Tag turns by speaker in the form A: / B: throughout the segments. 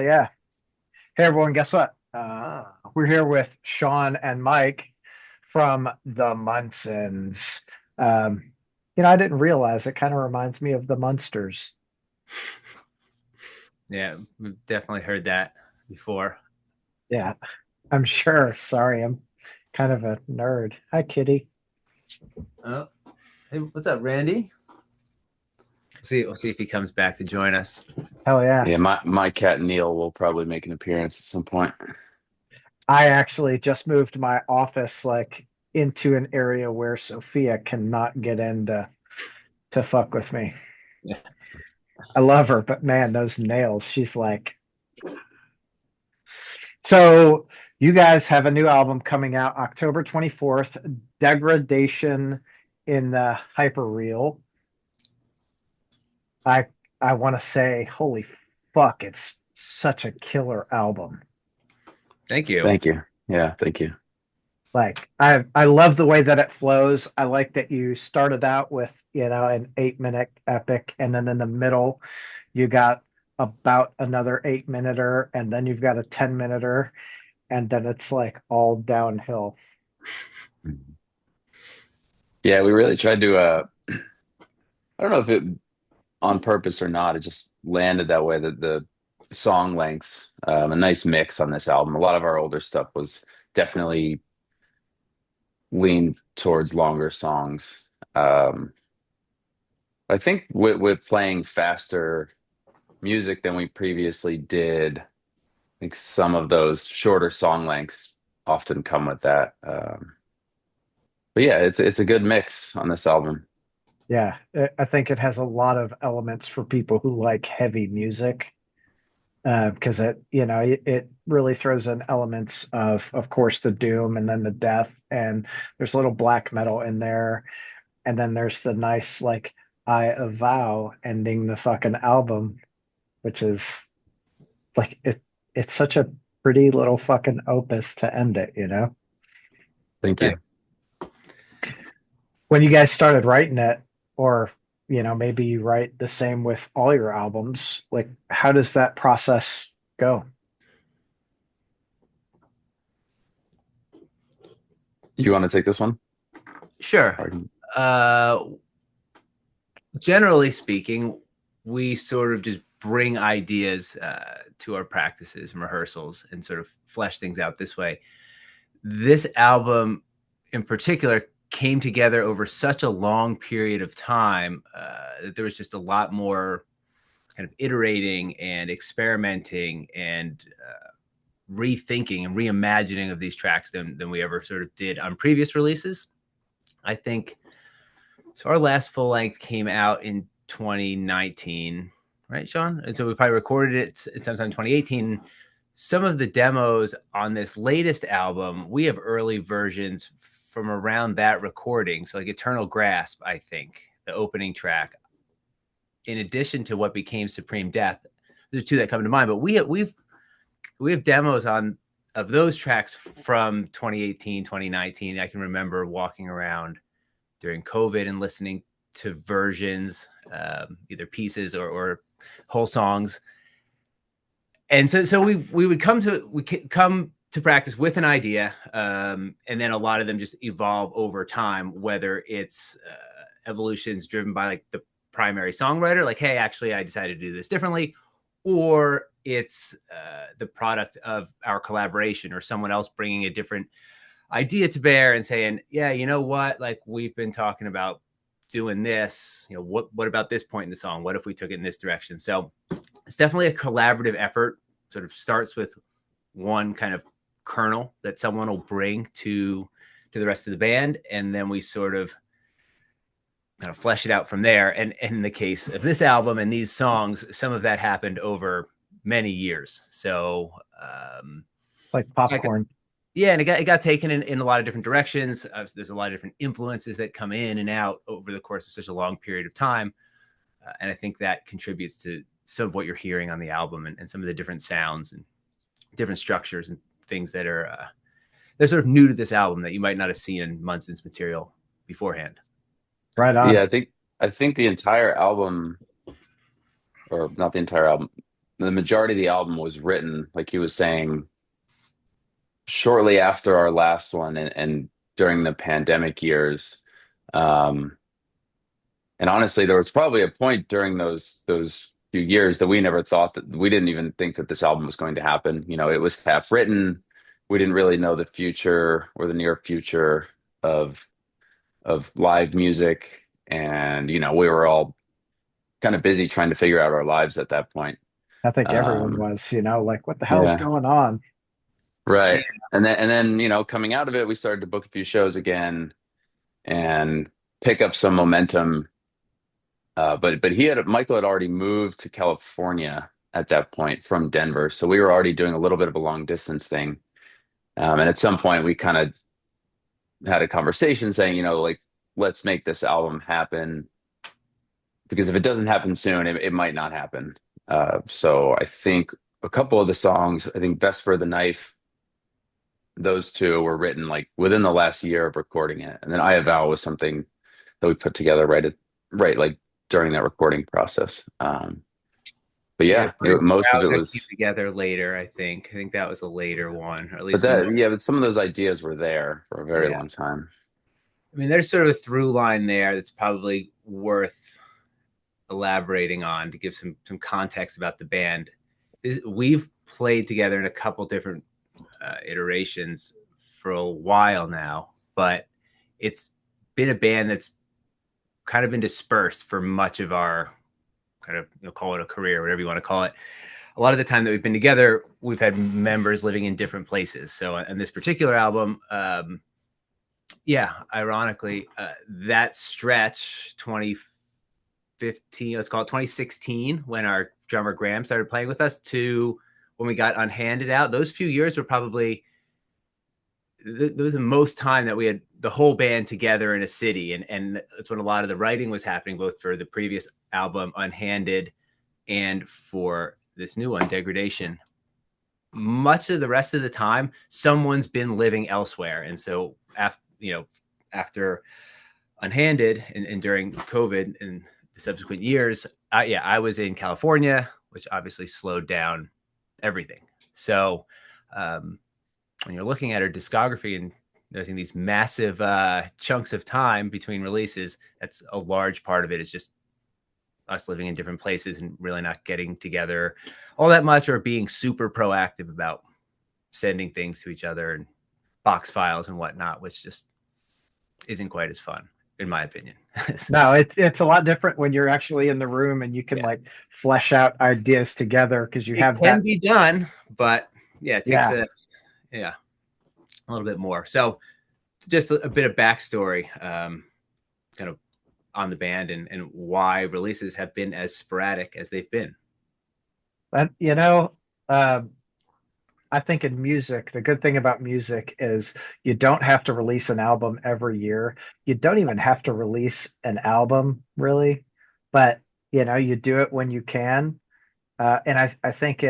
A: yeah. Hey everyone, guess what? We're here with Shaun and Mike from the Munsens. Um, I didn't realize it kind of reminds me of the Munsters.
B: Yeah, we've definitely heard that before.
A: Yeah, I'm sure. Sorry, I'm kind of a nerd. Hi, Kitty.
B: Oh, hey, what's up, Randy? We'll see if he comes back to join us.
A: Hell yeah.
C: Yeah, my cat Neil will probably make an appearance at some point.
A: I actually just moved my office like into an area where Sophia cannot get in to fuck with me.
B: Yeah.
A: I love her, but man, those nails, she's like. So you guys have a new album coming out October 24th, Degradation in the Hyperreal. I I want to say, holy fuck, it's such a killer album.
B: Thank you.
C: Thank you. Yeah, thank you.
A: Like I love the way that it flows. I like that you started out with, an 8 minute epic, and then in the middle you got about another 8 minuter, and then you've got a 10 minuter, and then it's like all downhill.
C: Yeah, we really tried to I don't know if it on purpose or not, it just landed that way that the song lengths, a nice mix on this album. A lot of our older stuff was definitely leaned towards longer songs. I think with playing faster music than we previously did, I think some of those shorter song lengths often come with that. But yeah, it's a good mix on this album.
A: Yeah, I think it has a lot of elements for people who like heavy music, because it really throws in elements of course, the doom and then the death, and there's a little black metal in there, and then there's the nice like I avow ending the fucking album, which is like it's such a pretty little fucking opus to end it.
C: Thank you.
B: Thanks.
A: When you guys started writing it, or maybe you write the same with all your albums, like how does that process go?
C: You want to take this one?
B: Sure.
C: Pardon.
B: Uh, Generally speaking, we sort of just bring ideas to our practices and rehearsals and sort of flesh things out this way. This album in particular came together over such a long period of time that there was just a lot more kind of iterating and experimenting and rethinking and reimagining of these tracks than we ever sort of did on previous releases. I think so. Our last full length came out in 2019, right, Shaun? And so we probably recorded it sometime in 2018. Some of the demos on this latest album, we have early versions from around that recording. So like Eternal Grasp, I think, the opening track, in addition to what became Supreme Death. There's two that come to mind, but we have demos on of those tracks from 2018, 2019. I can remember walking around during COVID and listening to versions, either pieces or whole songs. And so we would come to practice with an idea, and then a lot of them just evolve over time. Whether it's evolutions driven by like the primary songwriter, like, hey, actually, I decided to do this differently, or it's the product of our collaboration or someone else bringing a different idea to bear and saying, yeah, you know what, like we've been talking about doing this, what about this point in the song, what if we took it in this direction? So it's definitely a collaborative effort. Sort of starts with one kind of kernel that someone will bring to the rest of the band, and then we sort of kind of flesh it out from there. And in the case of this album and these songs, some of that happened over many years. So
A: Like
B: like,
A: popcorn.
B: yeah, and it got taken in a lot of different directions. There's a lot of different influences that come in and out over the course of such a long period of time. And I think that contributes to some of what you're hearing on the album, and some of the different sounds and different structures and things that are they're sort of new to this album that you might not have seen in Munsens material beforehand.
A: Right
C: Yeah,
A: on.
C: I think the entire album, or not the entire album, the majority of the album was written, like he was saying, shortly after our last one and during the pandemic years. Um, and honestly, there was probably a point during those few years that we never thought that we didn't even think that this album was going to happen. You know, it was half written. We didn't really know the future or the near future of live music. And, you know, we were all kind of busy trying to figure out our lives at that point.
A: I think everyone
C: Um,
A: was, like, what the hell's
C: yeah,
A: going on?
C: right. And then, you know, coming out of it, we started to book a few shows again and pick up some momentum. But Michael had already moved to California at that point from Denver, so we were already doing a little bit of a long distance thing. And at some point, we kind of had a conversation saying, you know, like, let's make this album happen because if it doesn't happen soon, it might not happen. So I think a couple of the songs, I think "Best for the Knife," those two were written like within the last year of recording it, and then "I Avow" was something that we put together right like during that recording process. But
B: Yeah,
C: yeah, most of
B: Trout
C: it
B: got Keefe
C: was.
B: together later, I think. I think that was a later one, or at
C: But
B: least more.
C: that, yeah, but some of those ideas were there for a very
B: Yeah.
C: long time.
B: I mean, there's sort of a through line there that's probably worth elaborating on to give some context about the band. We've played together in a couple different iterations for a while now, but it's been a band that's kind of been dispersed for much of our kind of, call it a career, whatever you want to call it. A lot of the time that we've been together, we've had members living in different places. So on this particular album, yeah, ironically, that stretch 2015, let's call it 2016, when our drummer Graham started playing with us, to when we got Unhanded out, those few years were probably there was the most time that we had the whole band together in a city, and that's when a lot of the writing was happening, both for the previous album Unhanded and for this new one, Degradation. Much of the rest of the time, someone's been living elsewhere, and so after Unhanded and during COVID and the subsequent years, I was in California, which obviously slowed down everything. So when you're looking at her discography and noticing these massive chunks of time between releases, that's a large part of it is just us living in different places and really not getting together all that much, or being super proactive about sending things to each other and box files and whatnot, which just isn't quite as fun, in my opinion. So,
A: No, it's a lot different when you're actually in the room and you can
B: yeah,
A: like flesh out ideas together because you
B: it
A: have
B: can
A: that.
B: be done, but yeah, it takes
A: Yeah,
B: a little bit more. So just a bit of backstory, kind of on the band and why releases have been as sporadic as they've been.
A: that um, I think in music, the good thing about music is you don't have to release an album every year. You don't even have to release an album really, but you do it when you can. And I think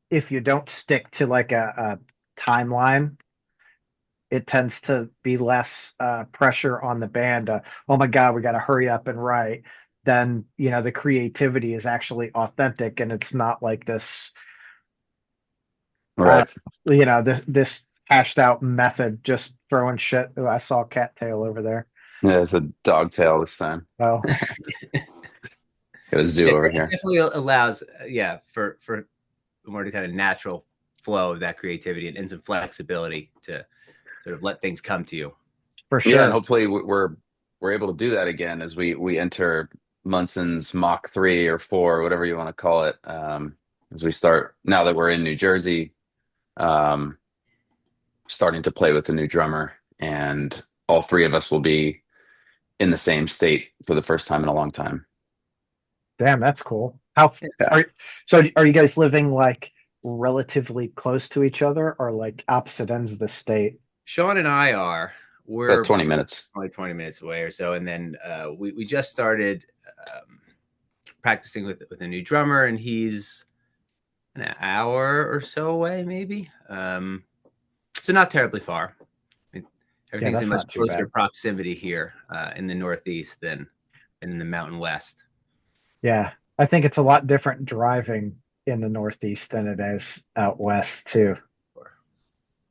A: if you don't stick to like a timeline, it tends to be less pressure on the band. Oh my God, we got to hurry up and write. Then, the creativity is actually authentic and it's not like this, uh,
C: Right.
A: this hashed out method, just throwing shit. Oh, I saw a cattail over there.
C: Yeah, it's a dog tail this time.
A: Oh,
C: Got a zoo over
B: It
C: here.
B: definitely allows, for more to kind of natural flow of that creativity and some flexibility to sort of let things come to you.
A: for
C: Yeah, and
A: sure.
C: hopefully we're able to do that again as we enter Munsens Mach 3 or 4, whatever you want to call it. As we start now that we're in New Jersey, um, starting to play with the new drummer, and all three of us will be in the same state for the first time in a long time.
A: Damn, that's cool. How
C: Yeah.
A: are so are you guys living like relatively close to each other or like opposite ends of the state?
B: Shaun and I
C: About
B: we're
C: 20 minutes.
B: only 20 minutes away or so, and then we just started practicing with a new drummer, and he's an hour or so away, maybe. So not terribly far. I mean,
A: Yeah,
B: everything's in
A: that's
B: much
A: not too
B: closer
A: bad.
B: proximity here in the Northeast than in the Mountain West.
A: Yeah, I think it's a lot different driving, in the Northeast than it is out west too,
B: Sure.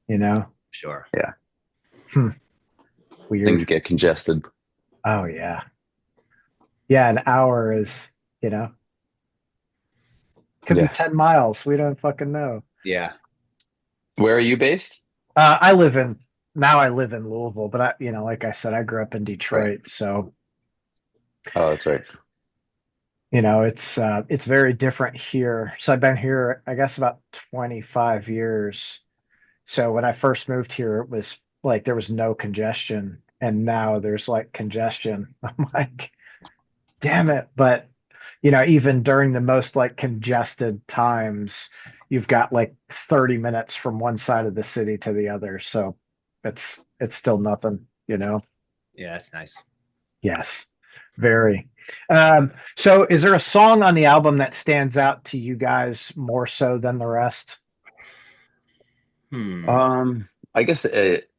A: you know?
B: Sure.
C: Yeah,
A: Hmm,
C: things
A: weird.
C: get congested.
A: Oh yeah. Yeah, an hour is, you know, could be
C: Yeah.
A: 10 miles. We don't fucking know.
B: Yeah.
C: Where are you based?
A: I live in now I live in Louisville, but like I said, I grew up in
C: Right.
A: Detroit, so
C: Oh, that's right.
A: it's very different here. So I've been here, I guess, about 25 years. So when I first moved here, it was like there was no congestion, and now there's like congestion. I'm like, damn it. But even during the most like congested times, you've got like 30 minutes from one side of the city to the other. So it's still nothing.
B: Yeah, that's nice.
A: Yes, very. So is there a song on the album that stands out to you guys more so than the rest?
B: Hmm.
C: Um, I guess it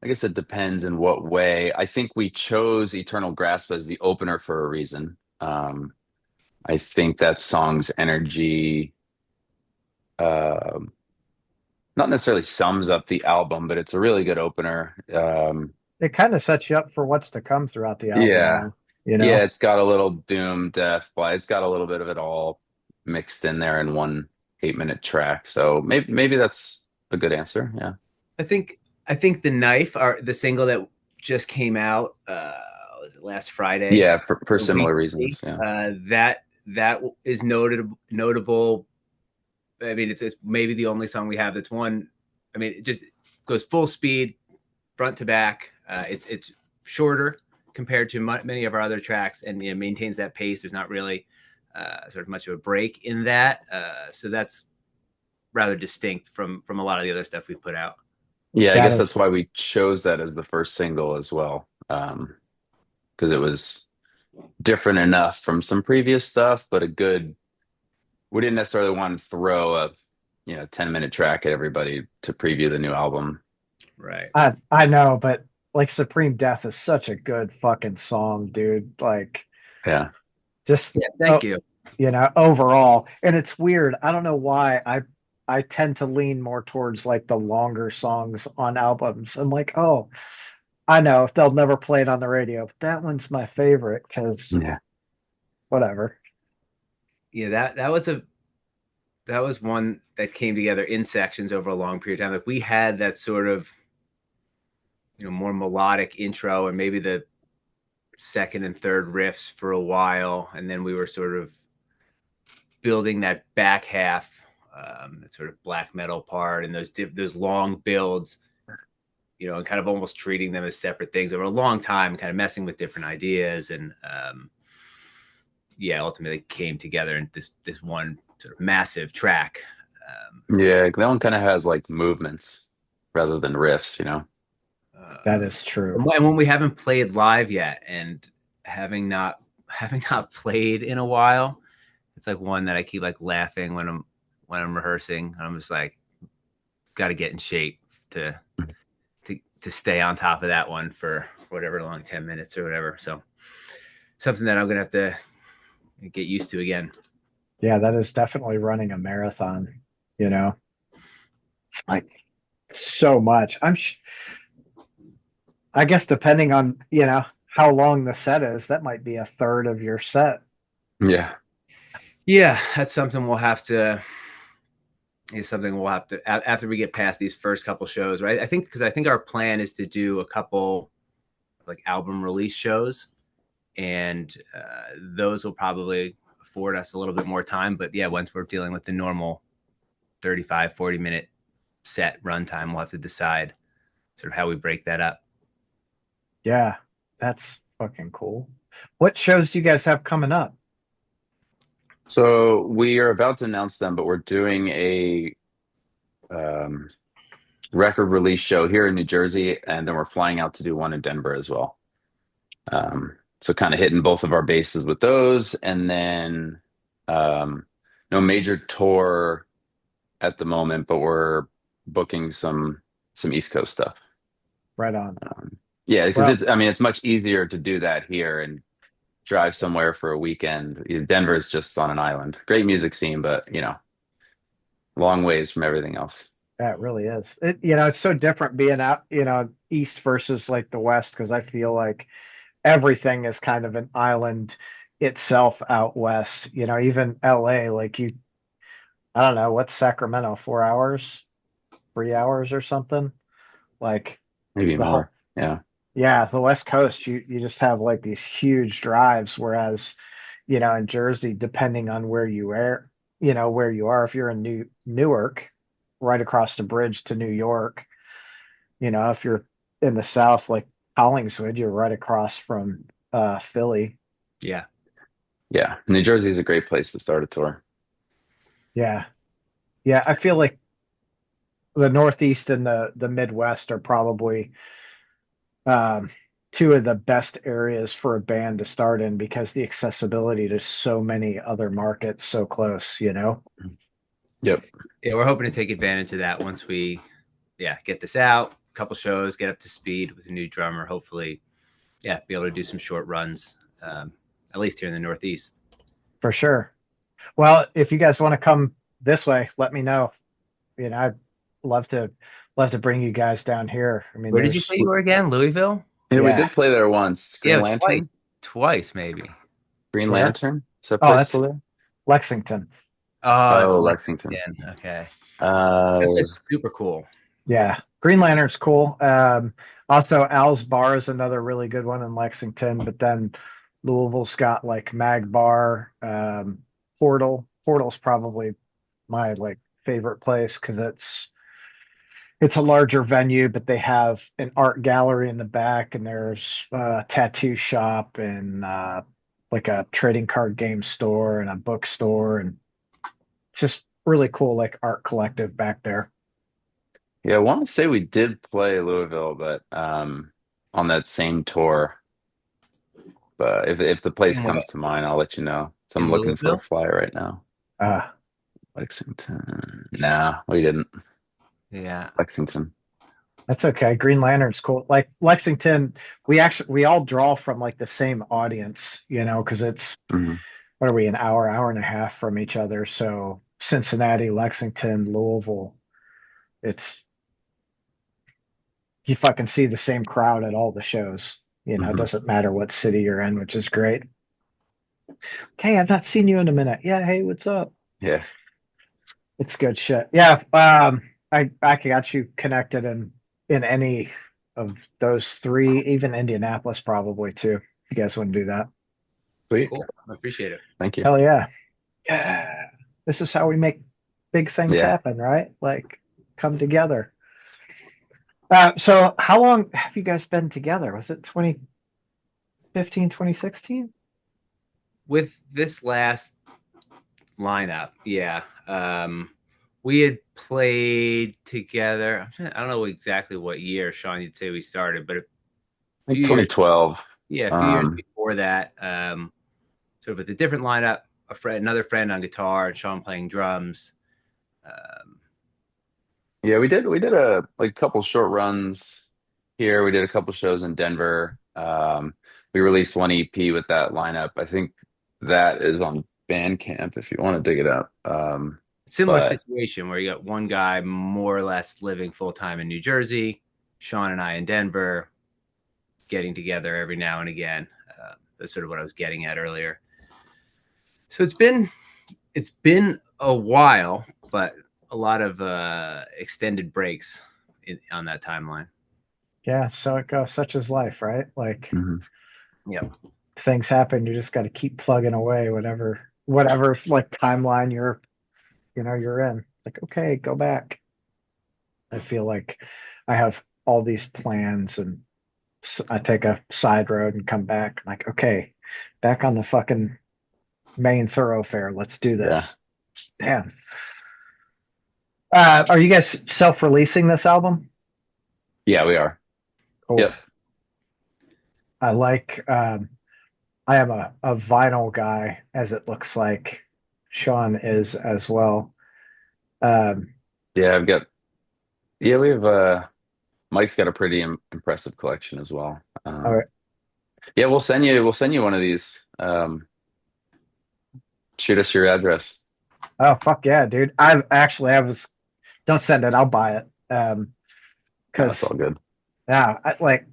C: I guess it depends in what way. I think we chose Eternal Grasp as the opener for a reason. I think that song's energy um not necessarily sums up the album, but it's a really good opener.
A: It kind of sets you up for what's to come throughout the album,
C: Yeah.
A: though. You
C: Yeah,
A: know?
C: it's got a little doom, death, but it's got a little bit of it all mixed in there in one 8-minute track. So maybe that's a good answer. Yeah.
B: I think I think the knife are the single that just came out. Was it last Friday?
C: Yeah, for similar
B: Recently.
C: reasons. Yeah.
B: That is notable. I mean, it's maybe the only song we have that's one. I mean, it just goes full speed, front to back. It's shorter compared to many of our other tracks, and maintains that pace. There's not really sort of much of a break in that, so that's rather distinct from a lot of the other stuff we put out.
C: Yeah, I
A: That
C: guess
A: is
C: that's why we chose that as the first single as well. Because it was different enough from some previous stuff, but we didn't necessarily want to throw a 10-minute track at everybody to preview the new album.
B: Right.
A: I know, but like Supreme Death is such a good fucking song, dude. Like
C: Yeah.
A: just
B: Yeah. Thank
A: oh,
B: you.
A: overall. And it's weird. I don't know why I tend to lean more towards like the longer songs on albums. I'm like, oh, I know they'll never play it on the radio, but that one's my favorite because
C: Yeah.
A: whatever.
B: Yeah. That was one that came together in sections over a long period of time. Like we had that sort of more melodic intro and maybe the second and third riffs for a while, and then we were sort of building that back half, that sort of black metal part, and those long builds, and kind of almost treating them as separate things over a long time, kind of messing with different ideas, and yeah, ultimately came together in this one sort of massive track.
C: Yeah, that one kind of has like movements rather than riffs.
A: That
B: Um,
A: is true.
B: and when we haven't played live yet, and having not having not played in a while, it's like one that I keep like laughing when I'm rehearsing. I'm just like, got to get in shape to to stay on top of that one for whatever long 10 minutes or whatever. So something that I'm gonna have to get used to again.
A: Yeah, that is definitely running a marathon, you know, like so much. I guess depending on, how long the set is, that might be a third of your set.
C: Yeah.
B: Yeah, that's something we'll have to. Is something we'll have to after we get past these first couple shows, right? I think because I think our plan is to do a couple like album release shows, and those will probably afford us a little bit more time. But yeah, once we're dealing with the normal 35-40 minute set runtime, we'll have to decide sort of how we break that up.
A: Yeah, that's fucking cool. What shows do you guys have coming up?
C: So we are about to announce them, but we're doing a um, record release show here in New Jersey, and then we're flying out to do one in Denver as well. So kind of hitting both of our bases with those, and then no major tour at the moment, but we're booking some East Coast stuff.
A: Right on.
C: Yeah, because
A: Well,
C: I mean, it's much easier to do that here, and drive somewhere for a weekend. Denver's just on an island. Great music scene, but long ways from everything else.
A: That really is. It's so different being out, east versus like the west, because I feel like everything is kind of an island itself out west. Even LA, like I don't know, what's Sacramento, 4 hours, 3 hours or something? Like
C: Maybe
A: the whole,
C: more. Yeah.
A: yeah, the West Coast, you just have like these huge drives, whereas, in Jersey, depending on where you are, if you're in Newark, right across the bridge to New York, if you're in the South, like Hollingswood, you're right across from Philly.
B: Yeah.
C: Yeah. New Jersey is a great place to start a tour.
A: Yeah. Yeah. I feel like the Northeast and the Midwest are probably um, two of the best areas for a band to start in because the accessibility to so many other markets so close.
C: Yep.
B: Yeah, we're hoping to take advantage of that once we, get this out, a couple shows, get up to speed with a new drummer. Hopefully, be able to do some short runs, at least here in the Northeast.
A: For sure. Well, if you guys want to come this way, let me know. I'd love to bring you guys down here. I mean,
B: Where did you say
A: there's
B: you were again? Louisville?
C: Yeah, we
A: yeah,
C: did play there once. Green
B: Yeah, twice.
C: Lantern.
B: Twice, maybe.
C: Green
A: where?
C: Lantern. Is that
A: Oh,
C: place still
A: that's
C: there?
A: Lexington.
B: Oh, it's
C: Oh, Lexington.
B: Lexington. Okay. That's
C: Uh,
B: just super cool.
A: Yeah, Green Lantern's cool. Also, Al's Bar is another really good one in Lexington. But then Louisville's got like Mag Bar, Portal. Portal's probably my like favorite place because it's a larger venue, but they have an art gallery in the back, and there's a tattoo shop and like a trading card game store and a bookstore, and it's just really cool, like art collective back there.
C: yeah, I want to say we did play Louisville, but on that same tour. But if the place
B: In what?
C: comes to mind, I'll let you know. So I'm
B: In
C: looking for a
B: Louisville?
C: flyer right now.
A: Uh,
C: Lexington. Nah, we didn't.
B: Yeah.
C: Lexington.
A: That's okay. Green Lantern's cool. Like Lexington, we all draw from like the same audience, because it's
C: Hmm.
A: what are we, an hour and a half from each other. So Cincinnati, Lexington, Louisville, it's you fucking see the same crowd at all the shows. It
C: Hmm.
A: doesn't matter what city you're in, which is great. Hey, I've not seen you in a minute. Yeah, hey, what's up?
C: Yeah,
A: It's good shit. Yeah, I got you connected in any of those three, even Indianapolis probably too. If you guys want to do that.
C: sweet.
B: Cool. I appreciate it.
C: Thank you.
A: Hell yeah. Yeah. This is how we make big things
C: Yeah.
A: happen, right? Like come together. So how long have you guys been together? Was it 2015, 2016?
B: With this last lineup, we had played together. I don't know exactly what year, Shaun, you'd say we started, but a
C: I think
B: few years,
C: 2012.
B: a few years
C: Um,
B: before that, sort of with a different lineup, another friend on guitar, and Shaun playing drums. Um,
C: yeah, we did a like couple short runs here. We did a couple shows in Denver. We released one EP with that lineup. I think that is on Bandcamp if you want to dig it up.
B: Similar
C: But
B: situation where you got one guy more or less living full time in New Jersey, Shaun and I in Denver, getting together every now and again. That's sort of what I was getting at earlier. So it's been a while, but a lot of extended breaks on that timeline.
A: Yeah, so it goes. Such is life, right? Like
C: mhm.
B: Yeah,
A: things happen, you just got to keep plugging away, whatever like timeline you're in. Like, okay, go back. I feel like I have all these plans and I take a side road and come back. Like, okay, back on the fucking main thoroughfare. Let's do
C: Yeah,
A: this. Damn. Are you guys self-releasing this album?
C: yeah, we are.
A: Cool.
C: Yep.
A: I like I am a vinyl guy, as it looks like Shaun is as well. Um,
C: Yeah, I've got. Yeah, we have. Mike's got a pretty impressive collection as well.
A: all right.
C: Yeah, we'll send you one of these. Shoot us your address.
A: Oh fuck yeah, dude. I was don't send it, I'll buy it.
C: No, it's
A: Because
C: all good.
A: yeah, like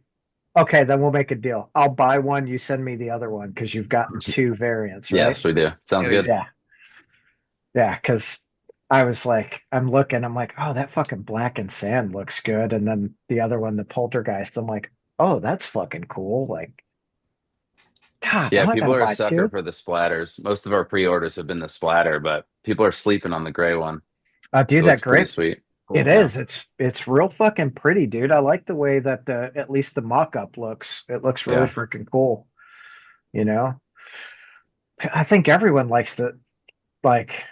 A: okay, then we'll make a deal. I'll buy one, you send me the other one because you've got two variants, right?
C: Yes, we do. Sounds
B: Yeah, we
C: good.
B: do.
A: Yeah. Yeah, because I was like, I'm looking, I'm like, oh, that fucking Black and Sand looks good. And then the other one, the Poltergeist, I'm like, oh, that's fucking cool. Like, God,
C: Yeah,
A: now I
C: people
A: gotta
C: are a
A: buy
C: sucker
A: two.
C: for the splatters. Most of our pre-orders have been the splatter, but people are sleeping on the gray one. It
A: Dude, that
C: looks pretty
A: great.
C: sweet.
A: It
B: Cool.
C: Yeah.
A: is. It's real fucking pretty, dude. I like the way that the at least the mock-up looks. It looks really
C: Yeah.
A: freaking cool, you know? I think everyone likes the like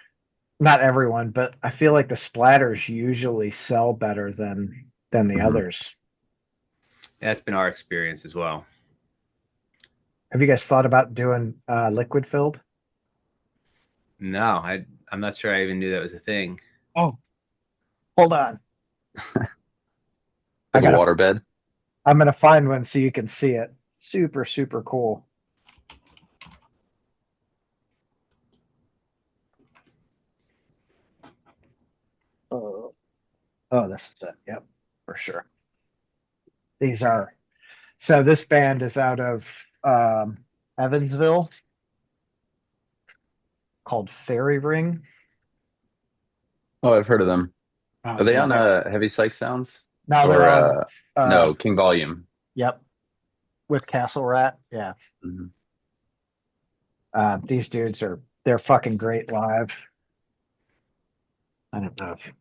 A: not everyone, but I feel like the splatters usually sell better than the
C: hmm
A: others.
B: That's been our experience as well.
A: Have you guys thought about doing liquid filled?
B: No, I'm not sure I even knew that was a thing.
A: Oh, hold on. I
C: Like a
A: gotta
C: water bed.
A: I'm gonna find one so you can see it. Super, super cool. Oh, oh, this is it. Yep, for sure. These are so this band is out of um Evansville called Fairy Ring.
C: Oh, I've heard of them.
A: Oh,
C: Are they
A: dude,
C: on
A: they're
C: Heavy Psych Sounds?
A: now they're
C: Or
A: on uh
C: no, King Volume.
A: yep, with Castle Rat. Yeah.
C: Mhm.
A: These dudes are they're fucking great live. I don't know if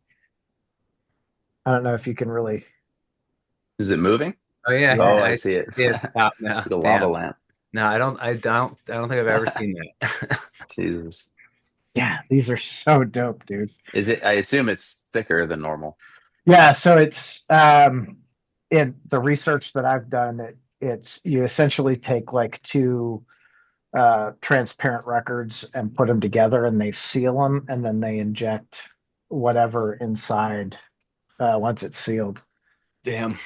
A: I don't know if you can really
C: Is it moving?
B: Oh yeah,
C: Oh,
A: yeah.
C: I
B: I
C: see it.
B: see it top now.
C: Like a lava
B: Damn.
C: lamp.
B: No, I don't think I've ever seen that.
C: Jesus.
A: Yeah, these are so dope, dude.
C: Is it? I assume it's thicker than normal.
A: Yeah, so it's in the research that I've done, it's you essentially take like two transparent records and put them together and they seal them and then they inject whatever inside once it's sealed.
B: Damn.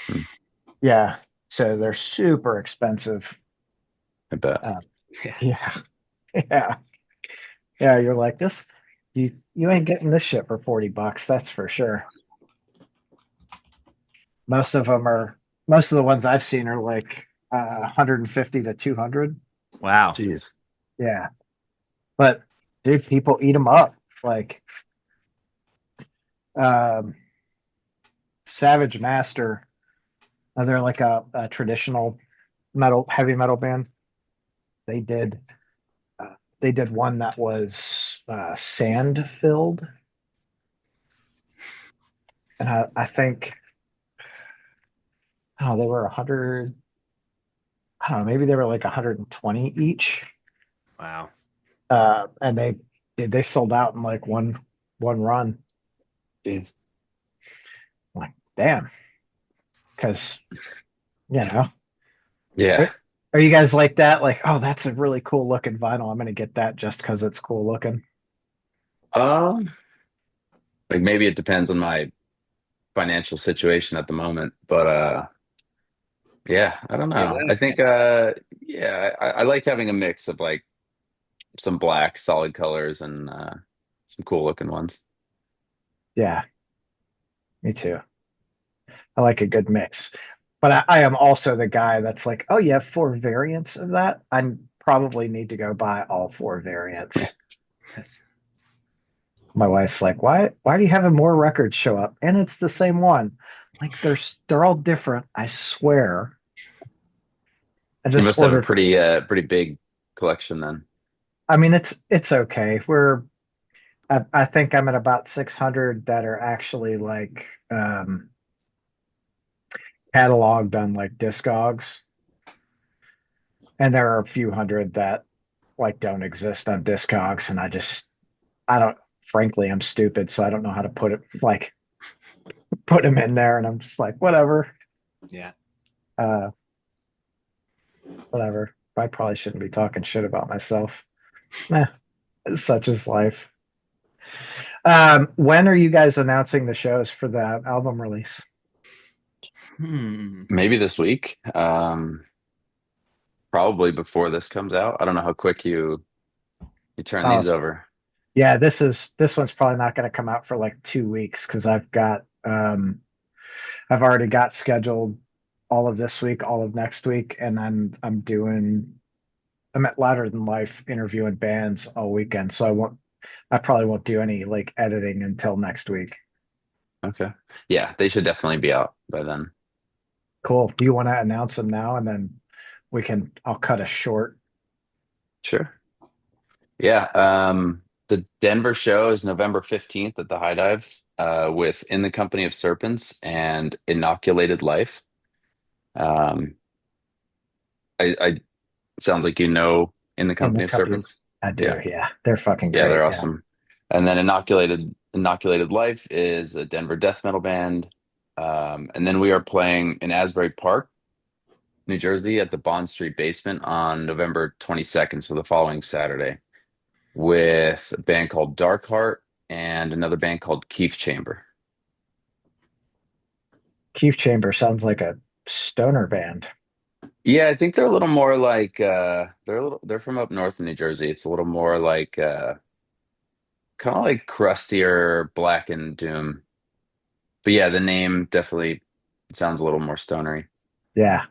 C: Hmm,
A: Yeah, so they're super expensive.
C: I bet.
A: Uh,
B: Yeah.
A: yeah, yeah, yeah. You're like this. You ain't getting this shit for $40. That's for sure. Most of them are. Most of the ones I've seen are like 150 to 200.
B: Wow.
C: Jeez.
A: Yeah, but dude, people eat them up. Like um, Savage Master, they're like a traditional heavy metal band. They did they did one that was sand filled, and I think oh they were 100. I don't know, maybe they were like 120 each,
B: Wow.
A: and they sold out in like one run.
C: Jeez.
A: I'm like damn, because you know.
C: Yeah.
A: Are you guys like that? Like, oh, that's a really cool looking vinyl. I'm gonna get that just because it's cool looking.
C: Um, like maybe it depends on my financial situation at the moment, but yeah, I don't
B: Yeah,
C: know. I think yeah, I like having a mix of like some black solid colors and some cool looking ones.
A: Yeah, me too. I like a good mix. But I am also the guy that's like, oh, you have four variants of that. I probably need to go buy all four variants.
B: that's
A: My wife's like, why do you have more records show up? And it's the same one. Like they're all different. I swear. I
C: You
A: just
C: must have a
A: ordered.
C: pretty big collection then.
A: I mean, it's okay. I think I'm at about 600 that are actually like cataloged on like Discogs, and there are a few hundred that like don't exist on Discogs, and I don't. Frankly, I'm stupid, so I don't know how to put them in there, and I'm just like whatever,
B: yeah.
A: uh, whatever. I probably shouldn't be talking shit about myself. Nah, such is life. When are you guys announcing the shows for the album release?
B: Hmm.
C: Maybe this week. probably before this comes out. I don't know how quick you turn
A: Oh,
C: these over.
A: yeah, this one's probably not going to come out for like 2 weeks because I've already got scheduled all of this week, all of next week, and then I'm at Louder Than Life interviewing bands all weekend, so I probably won't do any like editing until next week.
C: Okay. Yeah, they should definitely be out by then.
A: Cool. Do you want to announce them now and then I'll cut a short.
C: Sure. Yeah. The Denver show is November 15th at the High Dive, with In the Company of Serpents and Inoculated Life. Um, I sounds like you know In the
A: In the
C: Company of
A: company.
C: Serpents.
A: I
C: Yeah.
A: do, yeah. They're fucking
C: Yeah,
A: great.
C: they're
A: Yeah.
C: awesome. And then Inoculated Life is a Denver death metal band. And then we are playing in Asbury Park, New Jersey at the Bond Street Basement on November 22nd, so the following Saturday, with a band called Darkheart and another band called Keefe Chamber.
A: Keith Chamber sounds like a stoner band.
C: Yeah, I think they're a little more like they're from up north in New Jersey. It's a little more like kind of like crustier Black and Doom. But yeah, the name definitely sounds a little more stonery.
A: Yeah.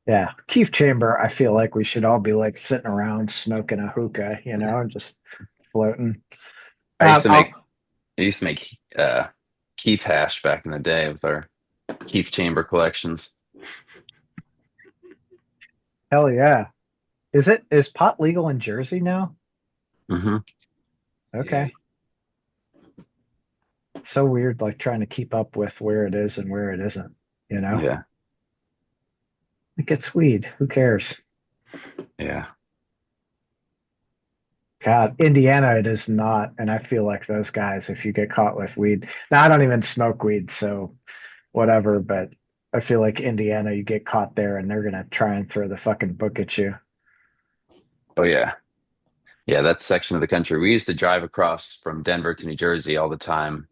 A: Yeah. Keith Chamber, I feel like we should all be like sitting around smoking a hookah, and just floating.
C: I used to make
A: I'll
C: I used to make Keef hash back in the day with our Keef chamber collections.
A: Hell yeah. Is pot legal in Jersey now?
C: Hmm.
B: Yeah.
A: Okay. It's so weird, like trying to keep up with where it is and where it isn't, you know?
C: Yeah,
A: Like it's weed. Who cares?
C: yeah.
A: God, Indiana, it is not. And I feel like those guys, if you get caught with weed. Now, I don't even smoke weed, so whatever, but I feel like Indiana, you get caught there and they're gonna try and throw the fucking book at you.
C: Oh yeah. Yeah, that section of the country. We used to drive across from Denver to New Jersey all the time.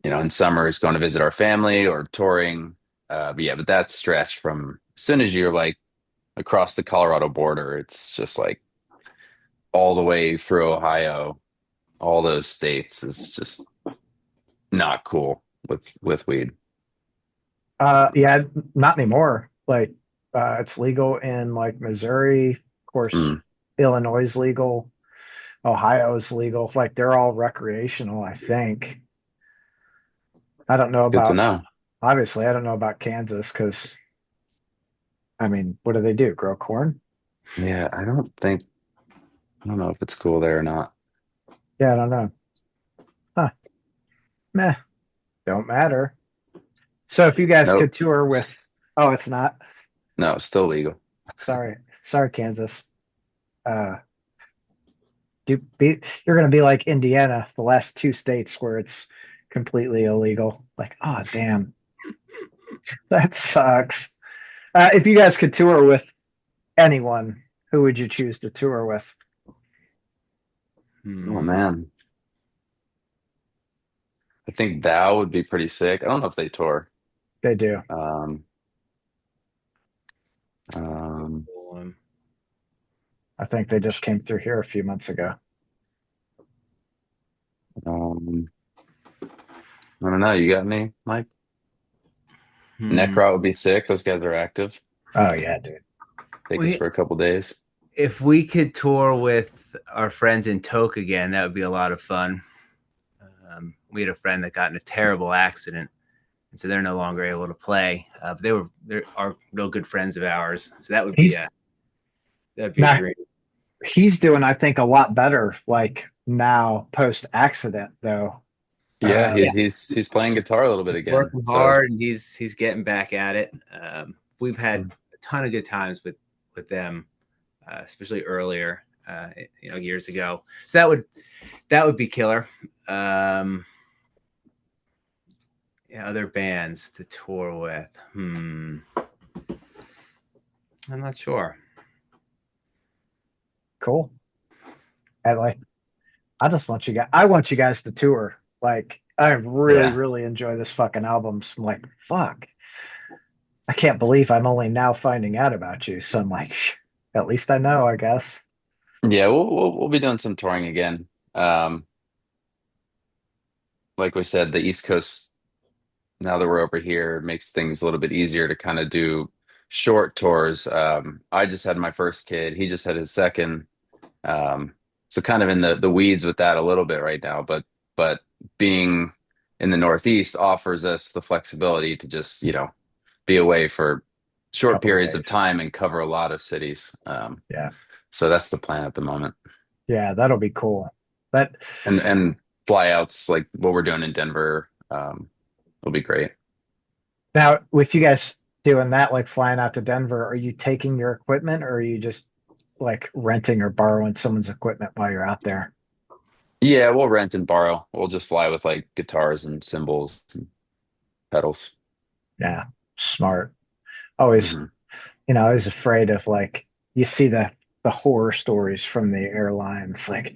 C: In summers going to visit our family or touring. But yeah, but that stretch from as soon as you're like across the Colorado border, it's just like all the way through Ohio, all those states is just not cool with weed.
A: Yeah, not anymore. Like, it's legal in like Missouri, of course,
C: Mm,
A: Illinois is legal, Ohio is legal. Like, they're all recreational, I think. I don't know
C: good to
A: about,
C: know.
A: obviously, I don't know about Kansas because, I mean, what do they do? Grow corn?
C: Yeah, I don't know if it's cool there or not.
A: Yeah, I don't know. Huh. Meh, don't matter. So if you guys
C: Nope.
A: could tour with, oh, it's not.
C: No, it's still legal.
A: Sorry, Kansas. Uh, you're going to be like Indiana, the last two states where it's completely illegal. Like, oh, damn, that sucks. If you guys could tour with anyone, who would you choose to tour with?
C: Oh
B: Hmm.
C: man. I think Thou would be pretty sick. I don't know if they tour.
A: They do.
C: Um, um,
A: I think they just came through here a few months ago.
C: um, I don't know. You got any, Mike?
B: Hmm.
C: Necrot would be sick. Those guys are active.
A: Oh yeah, dude.
C: Take us
B: We,
C: for a couple days.
B: if we could tour with our friends in Toke again, that would be a lot of fun. We had a friend that got in a terrible accident, and so they're no longer able to play. But they are real good friends of ours, so
A: He's
B: that'd be a
A: now
B: dream.
A: he's doing, I think, a lot better. Like now, post accident, though.
C: Yeah,
A: Yeah.
C: he's playing guitar a little bit again.
B: Working
C: So
B: hard, and he's getting back at it. We've had a ton of good times with them, especially earlier, years ago. So that would be killer. Yeah, other bands to tour with. I'm not sure.
A: Cool. And like, I want you guys to tour. Like, I really,
C: yeah,
A: really enjoy this fucking album. So I'm like, fuck. I can't believe I'm only now finding out about you. So I'm like, at least I know, I guess.
C: Yeah, we'll be doing some touring again. Um, like we said, the East Coast, now that we're over here, makes things a little bit easier to kind of do short tours. I just had my first kid. He just had his second. Um, so kind of in the weeds with that a little bit right now, but being in the Northeast offers us the flexibility to just, be away for short
A: Couple of
C: periods of
A: days.
C: time and cover a lot of cities.
A: Yeah.
C: So that's the plan at the moment.
A: Yeah, that'll be cool. That
C: And flyouts like what we're doing in Denver, will be great.
A: now with you guys doing that, like flying out to Denver, are you taking your equipment or are you just like renting or borrowing someone's equipment while you're out there?
C: Yeah, we'll rent and borrow. We'll just fly with like guitars and cymbals and pedals.
A: Yeah, smart. Always,
C: Hmm.
A: I was afraid of like you see the horror stories from the airlines, like,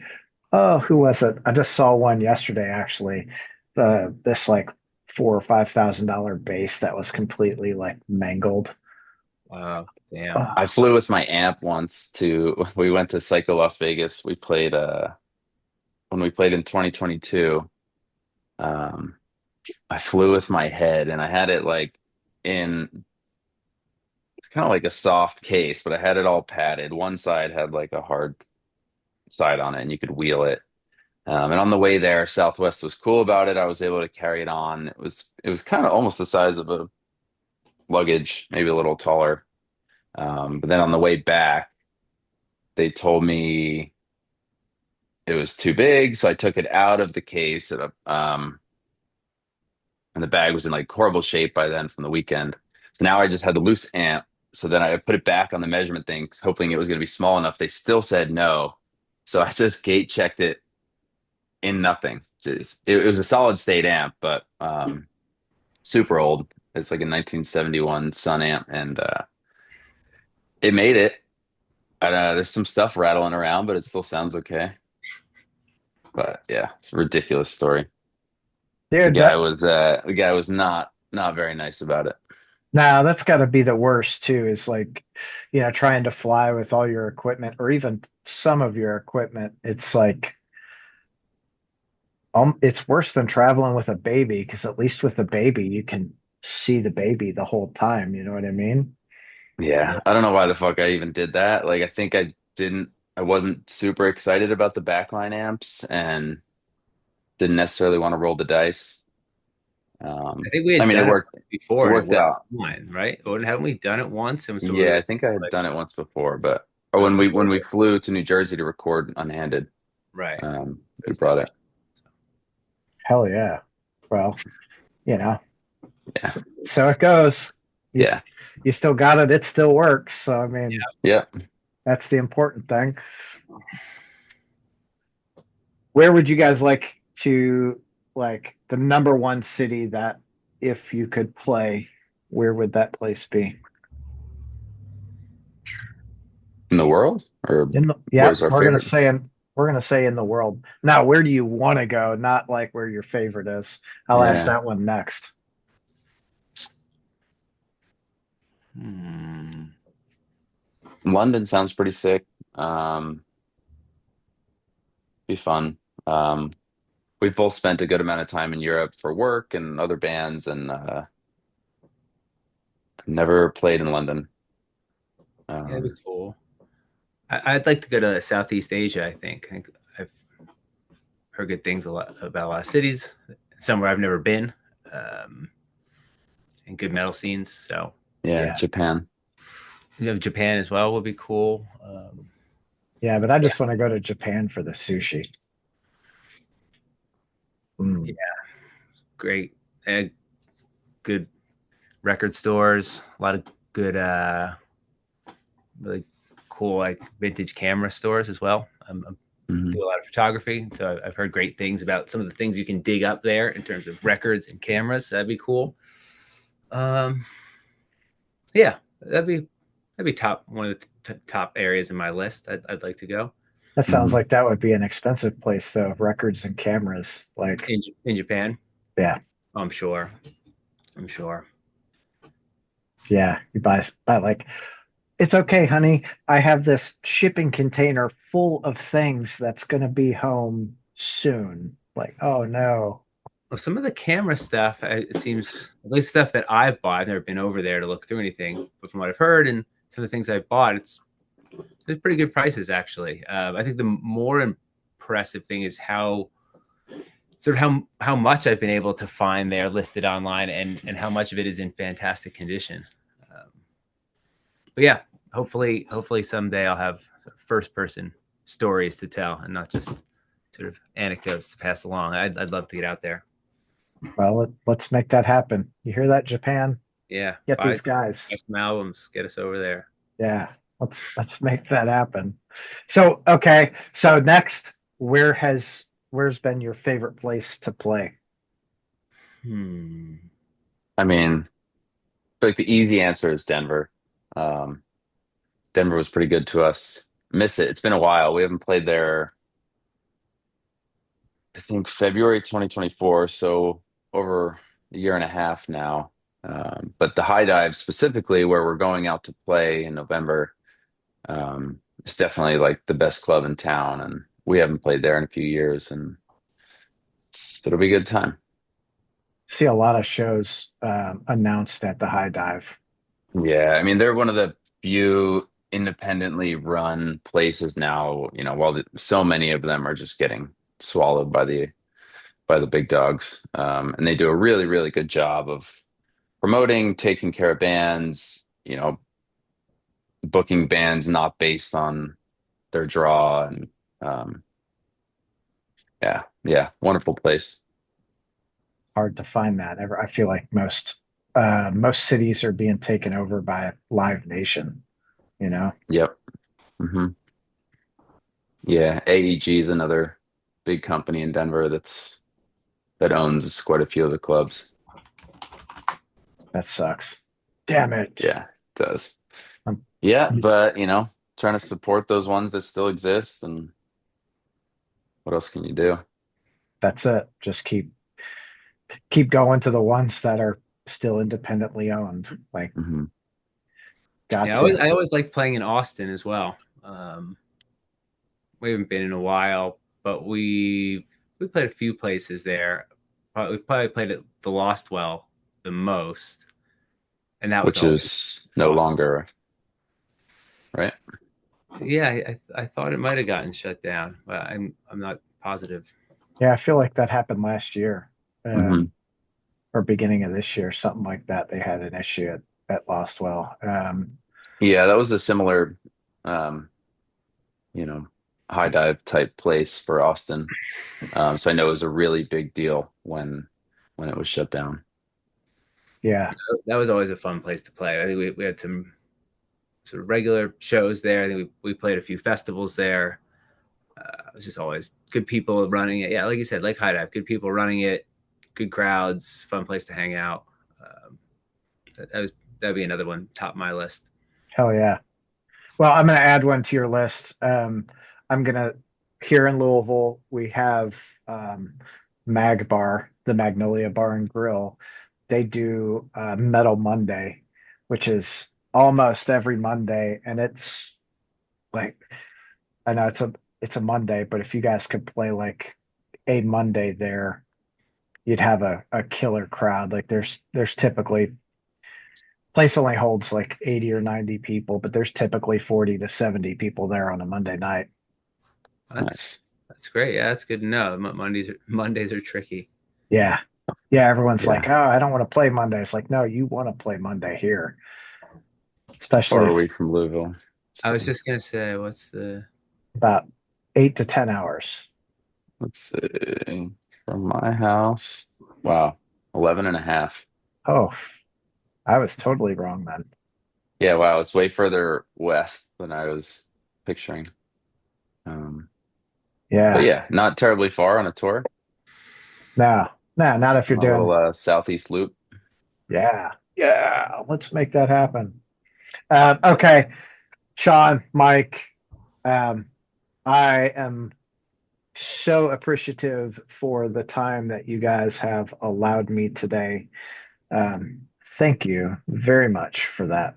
A: oh, who was it? I just saw one yesterday actually. This like $4 or $5,000 base that was completely like mangled.
B: Wow, damn.
A: Oh,
C: I flew with my amp once we went to Psycho Las Vegas. We played when we played in 2022. Um, I flew with my head and I had it like in it's kind of like a soft case, but I had it all padded. One side had like a hard side on it and you could wheel it. And on the way there, Southwest was cool about it. I was able to carry it on. It was kind of almost the size of a luggage, maybe a little taller. But then on the way back, they told me it was too big, so I took it out of the case and the bag was in like horrible shape by then from the weekend. So now I just had the loose amp. So then I put it back on the measurement thing, hoping it was going to be small enough. They still said no. So I just gate checked it in nothing. It was a solid state amp, but super old. It's like a 1971 Sun amp, and it made it. There's some stuff rattling around, but it still sounds okay. But yeah, it's a ridiculous story. The
A: dude,
C: guy was uh, the guy was not very nice about it.
A: now that's got to be the worst too, is like, trying to fly with all your equipment or even some of your equipment. It's like, it's worse than traveling with a baby because at least with a baby, you can see the baby the whole time. You know what I mean?
C: Yeah, I don't know why the fuck I even did that. Like, I think I wasn't super excited about the backline amps and didn't necessarily want to roll the dice.
B: I think we
C: I
B: had
C: mean,
B: done it
C: it
B: before and it
C: worked
B: worked
C: out.
B: fine, right? Or haven't we done it once? And so we
C: Yeah,
B: were
C: I think I had
B: like,
C: done it once before, but or
B: I'm
C: when
B: pretty
C: we
B: sure.
C: flew to New Jersey to record unhanded,
B: Right. It
C: we
B: was
C: brought
B: done.
C: it.
A: Hell yeah. Well, you know,
C: Yeah,
A: so it goes. You
C: yeah,
A: you still got it. It still works. So I mean,
C: yeah.
A: that's the important thing. Where would you guys like to like the number one city that if you could play, where would that place be?
C: In the world, or
A: Yeah,
C: where's our favorite?
A: we're gonna say in the world. Now, where do you want to go? Not like where your favorite is. I'll ask
C: Yeah,
A: that one next.
B: Hmm.
C: London sounds pretty sick. Um, be fun. Um, we've both spent a good amount of time in Europe for work and other bands, and never played in London.
B: Yeah, that'd be
C: Um,
B: cool. I'd like to go to Southeast Asia. I think I've heard good things about a lot of cities. Somewhere I've never been, um, and good metal scenes. So
C: yeah,
A: Yeah,
C: Japan.
B: Japan as well would be cool.
A: yeah, but I
B: Yeah,
A: just want to go to Japan for the sushi.
B: yeah,
A: Mm.
B: great, good record stores. A lot of good, really cool like vintage camera stores as well. I'm
C: Hmm.
B: do a lot of photography, so I've heard great things about some of the things you can dig up there in terms of records and cameras. That'd be cool. Um, yeah, that'd be top one of the top areas in my list. I'd like to go
A: That sounds
C: Hmm.
A: like that would be an expensive place though, records and cameras. Like,
B: in Japan.
A: yeah.
B: I'm sure. I'm sure.
A: Yeah, you buy like it's okay, honey. I have this shipping container full of things that's going to be home soon. Like, oh no.
B: Well, some of the camera stuff, it seems, at least stuff that I've bought, I've never been over there to look through anything, but from what I've heard and some of the things I've bought, it's pretty good prices actually. I think the more impressive thing is how sort of how much I've been able to find there listed online, and how much of it is in fantastic condition. Um, but yeah, hopefully someday I'll have first person stories to tell and not just sort of anecdotes to pass along. I'd love to get out there.
A: Well, let's make that happen. You hear that, Japan?
B: Yeah,
A: Get
B: buy
A: these guys.
B: some albums, get us over there.
A: Yeah, let's make that happen. So, okay. So next, where's been your favorite place to play?
B: Hmm.
C: I mean, like the easy answer is Denver. Um, Denver was pretty good to us. Miss it. It's been a while. We haven't played there, I think February 2024, so over a year and a half now. But the High Dive specifically, where we're going out to play in November, it's definitely like the best club in town, and we haven't played there in a few years, and it'll be a good time.
A: See a lot of shows announced at the High Dive.
C: Yeah, I mean they're one of the few independently run places now, while so many of them are just getting swallowed by the big dogs. And they do a really, really good job of promoting, taking care of bands, booking bands not based on their draw, and um, yeah, yeah, wonderful place.
A: Hard to find that ever. I feel like most cities are being taken over by Live Nation, you know?
C: Yep. hmm Yeah, AEG is another big company in Denver that owns quite a few of the clubs.
A: That sucks. Damn it.
C: Yeah, it does.
A: Um,
C: Yeah, but trying to support those ones that still exist, and what else can you do?
A: that's it. Just keep going to the ones that are still independently owned. Like,
C: hmm
A: got
B: Yeah,
A: to.
B: I always liked playing in Austin as well. Um, we haven't been in a while, but we played a few places there. We've probably played at the Lost Well the most, and that was
C: Which
B: always
C: is no
B: awesome.
C: longer, right?
B: Yeah, I thought it might have gotten shut down, but I'm not positive.
A: Yeah, I feel like that happened last year,
C: hmm
A: or beginning of this year, something like that. They had an issue at Lostwell.
C: Yeah, that was a similar, um, you know, high dive type place for Austin. So I know it was a really big deal when it was shut down.
A: Yeah,
B: That was always a fun place to play. I think we had some sort of regular shows there. I think we played a few festivals there. It was just always good people running it. Yeah, like you said, like High Dive, good people running it, good crowds, fun place to hang out. Um, that'd be another one top of my list.
A: hell yeah. Well, I'm going to add one to your list. I'm going to, here in Louisville, we have Mag Bar, the Magnolia Bar and Grill. They do Metal Monday, which is almost every Monday. And it's like, I know it's a Monday, but if you guys could play like a Monday there, you'd have a killer crowd. Like there's typically place only holds like 80 or 90 people, but there's typically 40 to 70 people there on a Monday night.
B: That's
C: Nice.
B: that's great. Yeah, that's good to know. Mondays are tricky.
A: Yeah. Yeah, everyone's like,
C: Yeah.
A: "Oh, I don't want to play Monday." It's like, "No, you want to play Monday here." Especially
C: Far
A: if
C: away from Louisville.
B: I was
C: So
B: just gonna say, what's the
A: about 8 to 10 hours.
C: let's see. From my house. Wow. 11 and a half.
A: Oh, I was totally wrong then.
C: Yeah, wow. It's way further west than I was picturing. Um, but
A: Yeah.
C: yeah, not terribly far on a tour.
A: No. No, not if you're
C: On a little
A: doing.
C: southeast loop.
A: Yeah. Yeah, let's make that happen. Okay, Shaun, Mike, um, I am so appreciative for the time that you guys have allowed me today. Um, Thank you very much for that.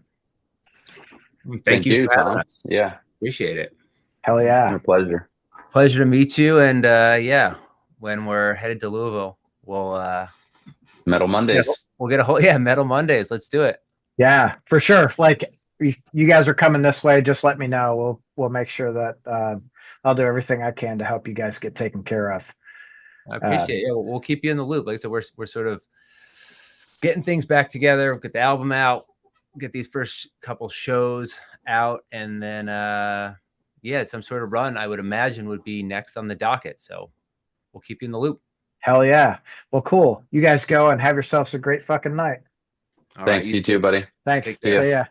B: Thank you for having
C: Tom.
B: us.
C: Yeah,
B: Appreciate it.
A: Hell yeah.
C: my pleasure.
B: Pleasure to meet you. And yeah, when we're headed to Louisville, we'll
C: Metal Mondays.
B: we'll get a whole Metal Mondays. Let's do it.
A: Yeah, for sure. Like if you guys are coming this way, just let me know. We'll make sure that I'll do everything I can to help you guys get taken care of.
B: I appreciate it. Yeah, we'll keep you in the loop. Like I said, we're sort of getting things back together, get the album out, get these first couple shows out, and then yeah, some sort of run I would imagine would be next on the docket. So we'll keep you in the loop.
A: Hell yeah. Well, cool. You guys go and have yourselves a great fucking night.
B: All right,
C: Thanks, you too, buddy.
A: Thanks.
B: Take
A: See
B: care.
A: ya.